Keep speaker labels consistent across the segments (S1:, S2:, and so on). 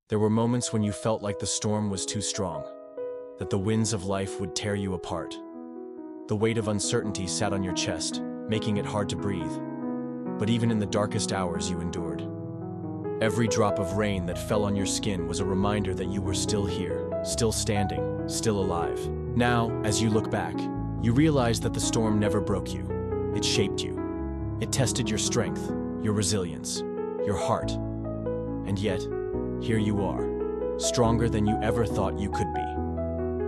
S1: There were moments when you felt like the storm was too strong, that the winds of life would tear you apart. The weight of uncertainty sat on your chest, making it hard to breathe. But even in the darkest hours, you endured. Every drop of rain that fell on your skin was a reminder that you were still here, still standing, still alive. Now, as you look back, you realize that the storm never broke you. It shaped you. It tested your strength, your resilience, your heart. And yet, here you are, stronger than you ever thought you could be.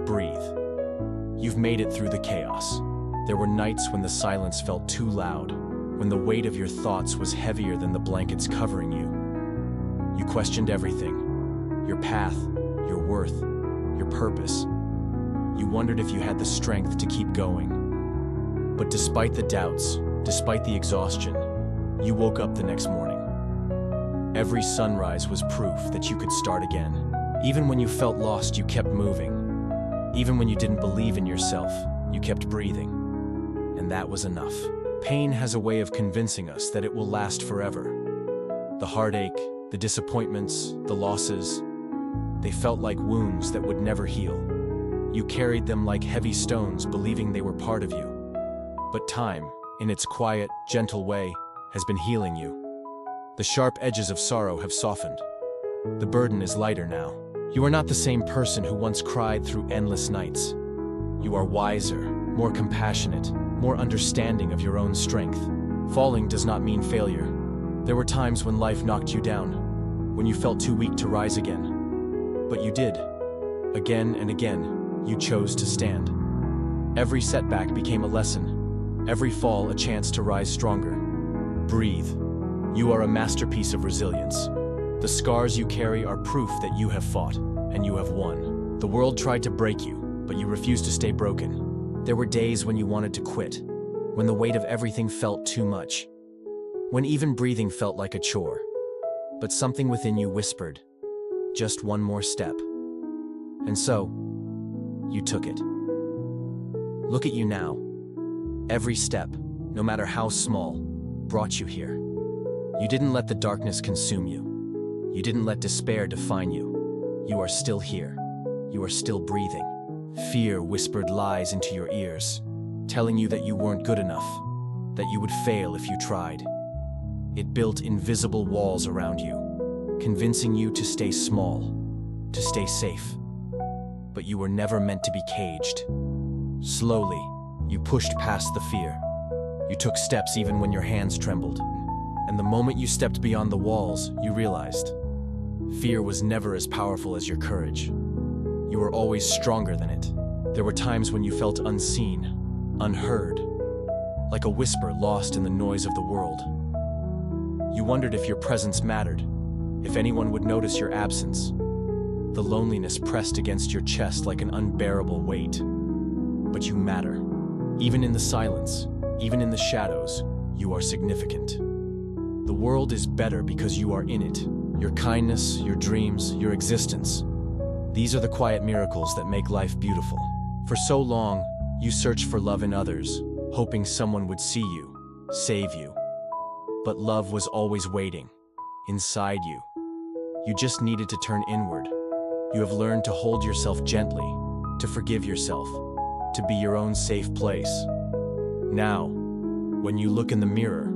S1: Breathe. You've made it through the chaos. There were nights when the silence felt too loud, when the weight of your thoughts was heavier than the blankets covering you. You questioned everything, your path, your worth, your purpose. You wondered if you had the strength to keep going. But despite the doubts, despite the exhaustion, you woke up the next morning. Every sunrise was proof that you could start again. Even when you felt lost, you kept moving. Even when you didn't believe in yourself, you kept breathing. And that was enough. Pain has a way of convincing us that it will last forever. The heartache, the disappointments, the losses, they felt like wounds that would never heal. You carried them like heavy stones, believing they were part of you. But time, in its quiet, gentle way, has been healing you. The sharp edges of sorrow have softened. The burden is lighter now. You are not the same person who once cried through endless nights. You are wiser, more compassionate, more understanding of your own strength. Falling does not mean failure. There were times when life knocked you down, when you felt too weak to rise again. But you did. Again and again, you chose to stand. Every setback became a lesson, every fall a chance to rise stronger. Breathe. You are a masterpiece of resilience. The scars you carry are proof that you have fought, and you have won. The world tried to break you, but you refused to stay broken. There were days when you wanted to quit, when the weight of everything felt too much, when even breathing felt like a chore. But something within you whispered, just one more step. And so, you took it. Look at you now. Every step, no matter how small, brought you here. You didn't let the darkness consume you. You didn't let despair define you. You are still here. You are still breathing. Fear whispered lies into your ears, telling you that you weren't good enough, that you would fail if you tried. It built invisible walls around you, convincing you to stay small, to stay safe. But you were never meant to be caged. Slowly, you pushed past the fear. You took steps even when your hands trembled. And the moment you stepped beyond the walls, you realized fear was never as powerful as your courage. You were always stronger than it. There were times when you felt unseen, unheard, like a whisper lost in the noise of the world. You wondered if your presence mattered, if anyone would notice your absence. The loneliness pressed against your chest like an unbearable weight. But you matter. Even in the silence, even in the shadows, you are significant. The world is better because you are in it. Your kindness, your dreams, your existence. These are the quiet miracles that make life beautiful. For so long, you searched for love in others, hoping someone would see you, save you. But love was always waiting, inside you. You just needed to turn inward. You have learned to hold yourself gently, to forgive yourself, to be your own safe place. Now, when you look in the mirror,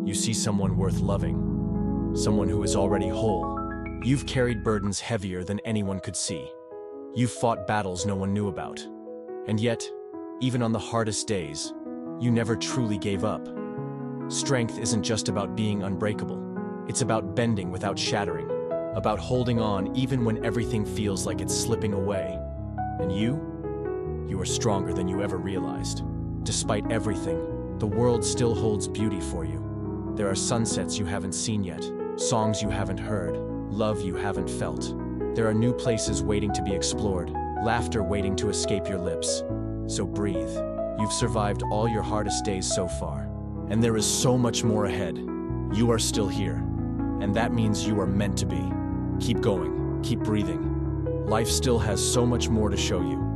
S1: you see someone worth loving, someone who is already whole. You've carried burdens heavier than anyone could see. You've fought battles no one knew about. And yet, even on the hardest days, you never truly gave up. Strength isn't just about being unbreakable. It's about bending without shattering, about holding on even when everything feels like it's slipping away. And you are stronger than you ever realized. Despite everything, the world still holds beauty for you. There are sunsets you haven't seen yet, songs you haven't heard, love you haven't felt. There are new places waiting to be explored, laughter waiting to escape your lips. So breathe. You've survived all your hardest days so far, and there is so much more ahead. You are still here, and that means you are meant to be. Keep going, keep breathing. Life still has so much more to show you.